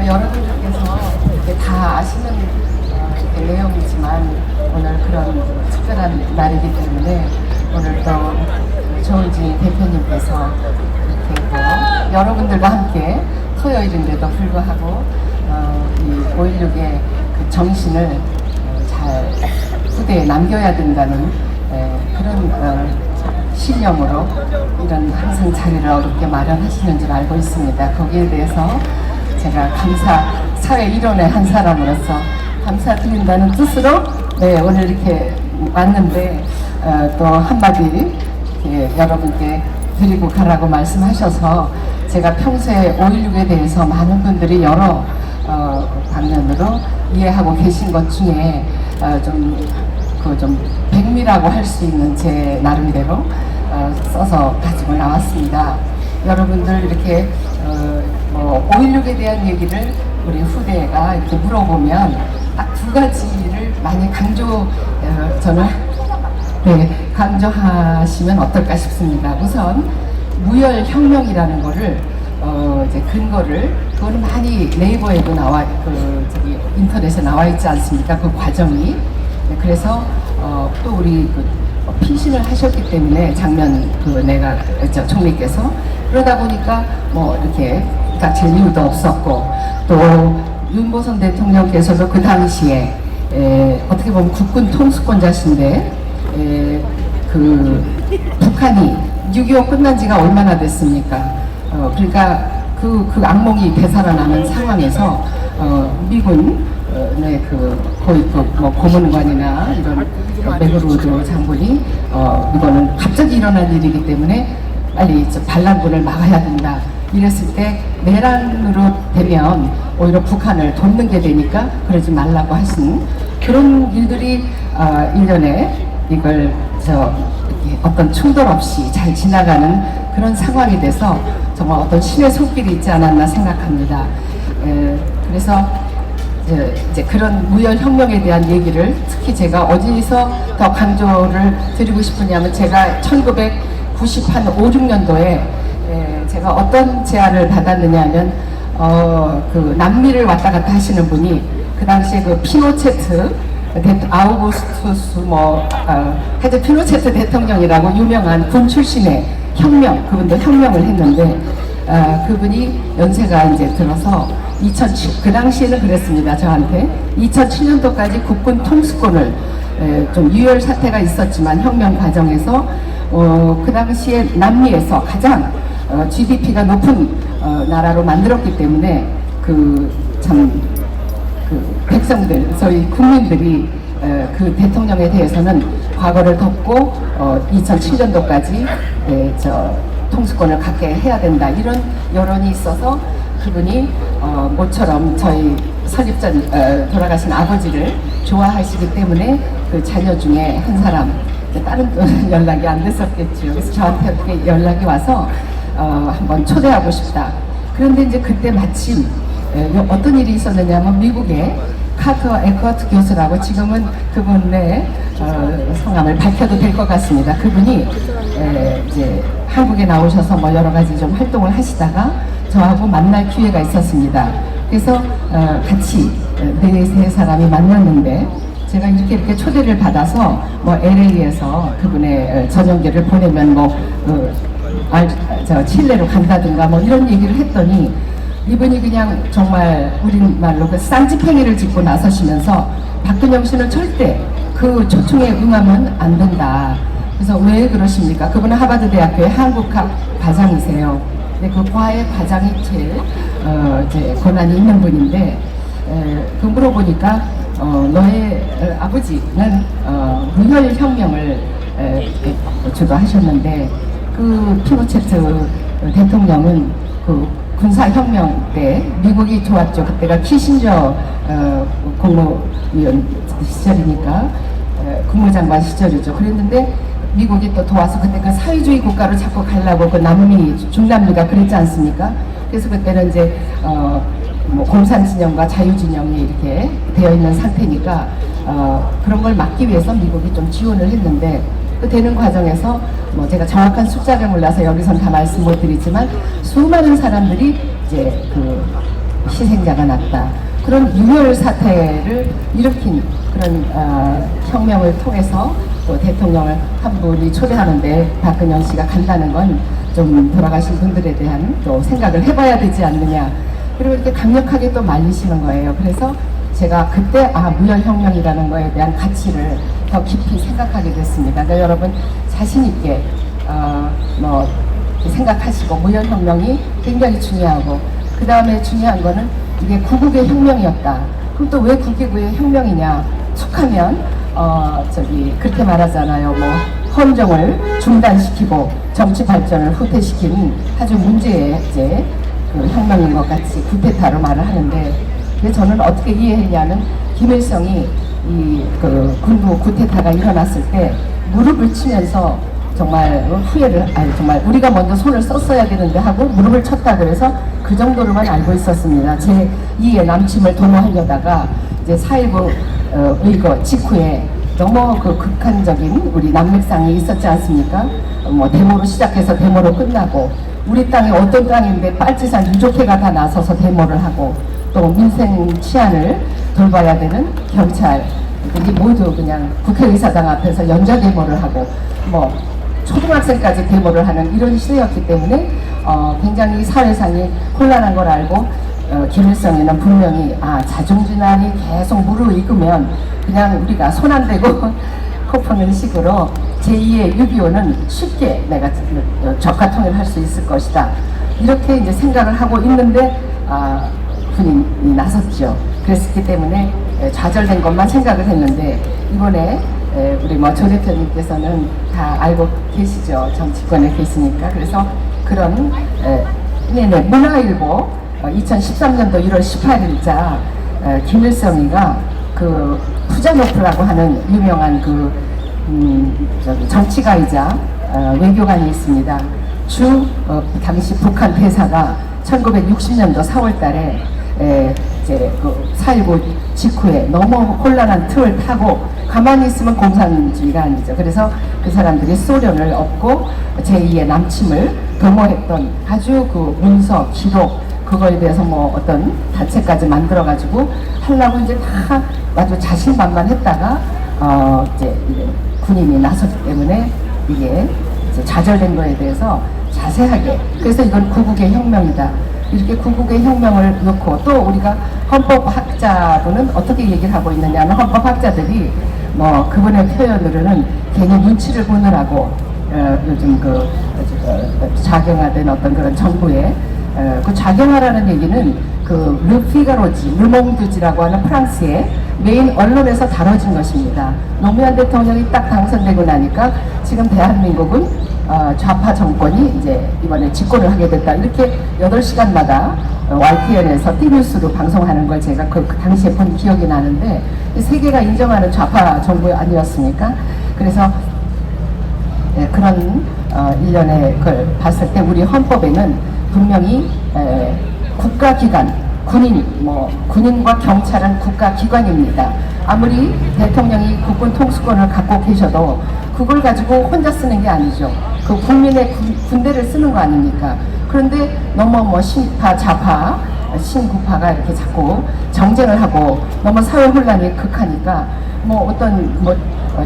여러분들께서 이렇게 다 아시는 내용이지만 오늘 그런 특별한 날이기 때문에 오늘 또 조은지 대표님께서 이렇게 또 여러분들과 함께 토요일인데도 불구하고 이 5.16의 그 정신을 잘 후대에 남겨야 된다는 그런 신념으로 이런 항상 자리를 어렵게 마련하시는 줄 알고 있습니다. 거기에 대해서 제가 사회 일원의 한 사람으로서 감사드린다는 뜻으로 오늘 이렇게 왔는데 또 한마디 여러분께 드리고 가라고 말씀하셔서 제가 평소에 5.16에 대해서 많은 분들이 여러 방면으로 이해하고 계신 것 중에 좀 백미라고 할 수 있는 제 나름대로 써서 가지고 나왔습니다. 여러분들 이렇게 5.16에 대한 얘기를 우리 후대가 이렇게 물어보면 딱 두 가지를 많이 강조하시면 어떨까 싶습니다. 우선 무혈혁명이라는 거를 이제 근거를 그거는 많이 네이버에도 인터넷에 나와 있지 않습니까? 그 과정이. 그래서 또 우리 피신을 하셨기 때문에 총리께서 그러다 보니까 이렇게 닥칠 이유도 없었고 또 윤보선 대통령께서도 그 당시에 어떻게 보면 국군 통수권자신데 북한이 6.25 끝난 지가 얼마나 됐습니까? 그러니까 그 악몽이 되살아나는 상황에서 미군의 고위급 고문관이나 이런 맥그루드 장군이 이거는 갑자기 일어난 일이기 때문에 빨리 반란군을 막아야 된다. 이랬을 때 내란으로 되면 오히려 북한을 돕는 게 되니까 그러지 말라고 하신 그런 일들이 일련에 이걸 어떤 충돌 없이 잘 지나가는 그런 상황이 돼서 정말 어떤 신의 손길이 있지 않았나 생각합니다. 그래서 이제 그런 무혈혁명에 대한 얘기를 특히 제가 어디서 더 강조를 드리고 싶으냐면 제가 1990한 5, 6년도에 제가 어떤 제안을 받았느냐 하면 그 남미를 왔다 갔다 하시는 분이 그 당시에 그 피노체트 아우구스투스 하여튼 피노체트 대통령이라고 유명한 군 출신의 그분도 혁명을 했는데 그분이 연세가 이제 들어서 그 당시에는 그랬습니다. 저한테 2007년도까지 국군 통수권을 좀 유혈 사태가 있었지만 혁명 과정에서 그 당시에 남미에서 가장 GDP가 높은 나라로 만들었기 때문에 백성들, 저희 국민들이 그 대통령에 대해서는 과거를 덮고 2007년도까지 통수권을 갖게 해야 된다 이런 여론이 있어서 그분이 모처럼 저희 돌아가신 아버지를 좋아하시기 때문에 그 자녀 중에 한 사람 다른 연락이 안 됐었겠죠. 그래서 저한테 어떻게 연락이 와서 한번 초대하고 싶다. 그런데 이제 그때 마침 어떤 일이 있었느냐면 미국의 카터 에커트 교수라고 지금은 그분의 성함을 밝혀도 될 것 같습니다. 그분이 이제 한국에 나오셔서 여러 가지 좀 활동을 하시다가 저하고 만날 기회가 있었습니다. 그래서 같이 네 사람이 만났는데 제가 이렇게 초대를 받아서 LA에서 그분의 전용기를 보내면 칠레로 간다든가 이런 얘기를 했더니 이분이 그냥 정말 우리말로 그 쌍지팽이를 짚고 나서시면서 박근영 씨는 절대 그 초청에 응하면 안 된다. 그래서 왜 그러십니까? 그분은 하버드 대학교의 한국학 과장이세요. 근데 그 과의 과장이 제일 이제 권한이 있는 분인데 그 물어보니까 너의 아버지는 무혈혁명을 주도하셨는데 그 피노체트 대통령은 그 군사혁명 때 미국이 좋았죠. 그때가 키신저 국무위원 시절이니까 국무장관 시절이죠. 그랬는데 미국이 또 도와서 그때 그 사회주의 국가로 자꾸 가려고 그 중남미가 그랬지 않습니까? 그래서 그때는 이제 공산진영과 자유진영이 이렇게 되어 있는 상태니까 그런 걸 막기 위해서 미국이 좀 지원을 했는데 그 되는 과정에서 뭐 제가 정확한 숫자를 몰라서 여기선 다 말씀 못 드리지만 수많은 사람들이 이제 그 희생자가 났다. 그런 유혈 사태를 일으킨 그런 혁명을 통해서 또 대통령을 한 분이 초대하는데 박근영 씨가 간다는 건 좀 돌아가신 분들에 대한 또 생각을 해봐야 되지 않느냐. 그리고 이렇게 강력하게 또 말리시는 거예요. 그래서 제가 그때 무혈혁명이라는 거에 대한 가치를 더 깊이 생각하게 됐습니다. 그러니까 여러분 자신 있게 뭐 생각하시고 무혈혁명이 굉장히 중요하고 그 다음에 중요한 거는 이게 구국의 혁명이었다. 그럼 또 왜 구국의 혁명이냐? 툭하면 그렇게 말하잖아요. 뭐 헌정을 중단시키고 정치 발전을 후퇴시킨 아주 문제의 이제 그 혁명인 것 같이 쿠데타로 말을 하는데 저는 어떻게 이해했냐면 김일성이 이 그 군부 쿠데타가 일어났을 때 무릎을 치면서 정말 후회를 정말 우리가 먼저 손을 썼어야 되는데 하고 무릎을 쳤다 그래서 그 정도로만 알고 있었습니다. 제 2의 남침을 도모하려다가 이제 4.19 의거 직후에 너무 그 극한적인 우리 남맥상이 있었지 않습니까? 뭐 데모로 시작해서 데모로 끝나고 우리 땅이 어떤 땅인데 빨치산 유족회가 다 나서서 데모를 하고 또 민생 치안을 돌봐야 되는 경찰 이게 모두 그냥 국회의사당 앞에서 연좌 데모를 하고 뭐 초등학생까지 데모를 하는 이런 시대였기 때문에 굉장히 사회상이 혼란한 걸 알고 김일성이는 분명히 자중진환이 계속 무르익으면 그냥 우리가 손 안 대고 코 푸는 식으로 제2의 6.25는 쉽게 내가 적화통일할 수 있을 것이다. 이렇게 이제 생각을 하고 있는데 군인이 나섰죠. 그랬기 때문에 좌절된 것만 생각을 했는데 이번에 우리 뭐 조 대표님께서는 다 알고 계시죠. 정치권에 계시니까. 그래서 그런 문화일보 2013년도 1월 18일자 김일성이가 그 푸자노프라고 하는 유명한 그 정치가이자 외교관이 있습니다. 당시 북한 대사가 1960년도 4월달에 이제 그 4.19 직후에 너무 혼란한 틈을 타고 가만히 있으면 공산주의가 아니죠. 그래서 그 사람들이 소련을 업고 제2의 남침을 도모했던 아주 그 문서, 기록 그거에 대해서 뭐 어떤 단체까지 만들어가지고 하려고 이제 다 아주 자신만만했다가 이제 군인이 나섰기 때문에 이게 이제 좌절된 거에 대해서 자세하게 그래서 이건 구국의 혁명이다. 이렇게 구국의 혁명을 놓고 또 우리가 헌법학자분은 어떻게 얘기를 하고 있느냐면 헌법학자들이 뭐 그분의 표현으로는 괜히 눈치를 보느라고 요즘 작용화된 어떤 그런 정부의 그 작용화라는 얘기는 그 르피가로지, 르몽드지라고 하는 프랑스의 메인 언론에서 다뤄진 것입니다. 노무현 대통령이 딱 당선되고 나니까 지금 대한민국은 좌파 정권이 이제 이번에 집권을 하게 됐다. 이렇게 8시간마다 YTN에서 T뉴스로 방송하는 걸 제가 그 당시에 본 기억이 나는데 세계가 인정하는 좌파 정부 아니었습니까? 그래서 그런 일련의 걸 봤을 때 우리 헌법에는 분명히 국가기관, 군인과 경찰은 국가기관입니다. 아무리 대통령이 국군 통수권을 갖고 계셔도 그걸 가지고 혼자 쓰는 게 아니죠. 그 국민의 군대를 쓰는 거 아닙니까? 그런데 너무 뭐 신파, 좌파, 신구파가 이렇게 자꾸 정쟁을 하고 너무 사회 혼란이 극하니까 뭐 어떤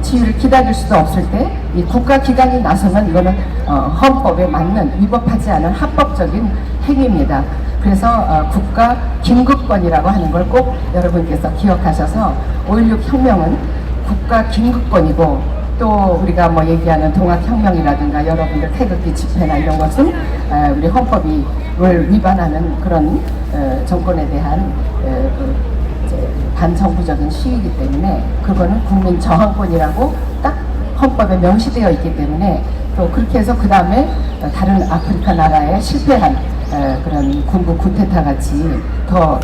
지위를 기다릴 수도 없을 때 이 국가기관이 나서면 이거는 헌법에 맞는 위법하지 않은 합법적인 행위입니다. 그래서 국가 긴급권이라고 하는 걸 꼭 여러분께서 기억하셔서 5.16 혁명은 국가 긴급권이고 또 우리가 뭐 얘기하는 동학혁명이라든가 여러분들 태극기 집회나 이런 것은 우리 헌법을 위반하는 그런 정권에 대한 반정부적인 시위이기 때문에 그거는 국민 저항권이라고 딱 헌법에 명시되어 있기 때문에 또 그렇게 해서 그 다음에 다른 아프리카 나라에 실패한 그런 군부 쿠데타 같이 더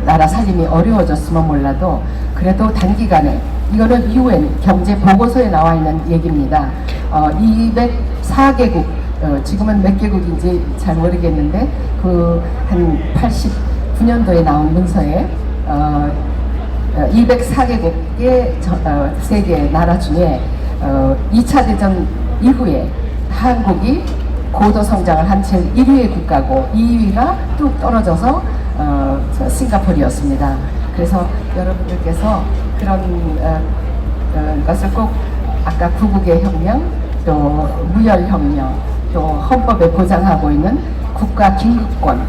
나라 살림이 어려워졌으면 몰라도 그래도 단기간에 이거는 UN 경제 보고서에 나와 있는 얘기입니다. 204개국 지금은 몇 개국인지 잘 모르겠는데 그 한 89년도에 나온 문서에 204개국의 세계 나라 중에 2차 대전 이후에 한국이 고도 성장을 한 제일 1위의 국가고 2위가 뚝 떨어져서 싱가포르였습니다. 그래서 여러분들께서 그런 것을 꼭 아까 구국의 혁명, 또 무열혁명, 또 헌법에 보장하고 있는 국가 긴급권,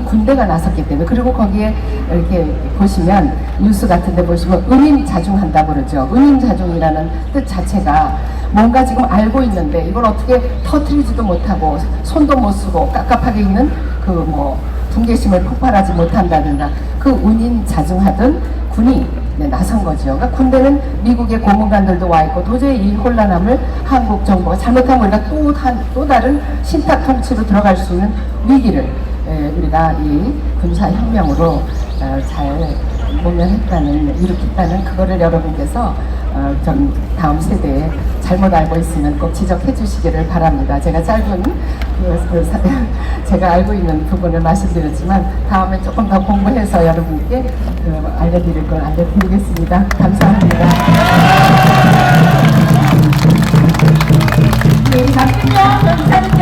군대가 나섰기 때문에, 그리고 거기에 이렇게 보시면 뉴스 같은 데 보시면 은인자중한다고 그러죠. 은인자중이라는 뜻 자체가 뭔가 지금 알고 있는데 이걸 어떻게 터뜨리지도 못하고 손도 못 쓰고 깝깝하게 있는 그 뭐 분개심을 폭발하지 못한다든가 그 은인자중하던 군이 나선 거죠. 그러니까 군대는 미국의 고문관들도 와 있고 도저히 이 혼란함을 한국 정부가 잘못하면 우리가 또 다른 신탁 통치로 들어갈 수 있는 위기를 우리가 이 군사혁명으로 잘 일으켰다는 그거를 여러분께서 좀 다음 세대에 잘못 알고 있으면 꼭 지적해 주시기를 바랍니다. 제가 짧은 제가 알고 있는 부분을 말씀드렸지만 다음에 조금 더 공부해서 여러분께 알려드릴 걸 알려드리겠습니다. 감사합니다. 네, 잠깐만요.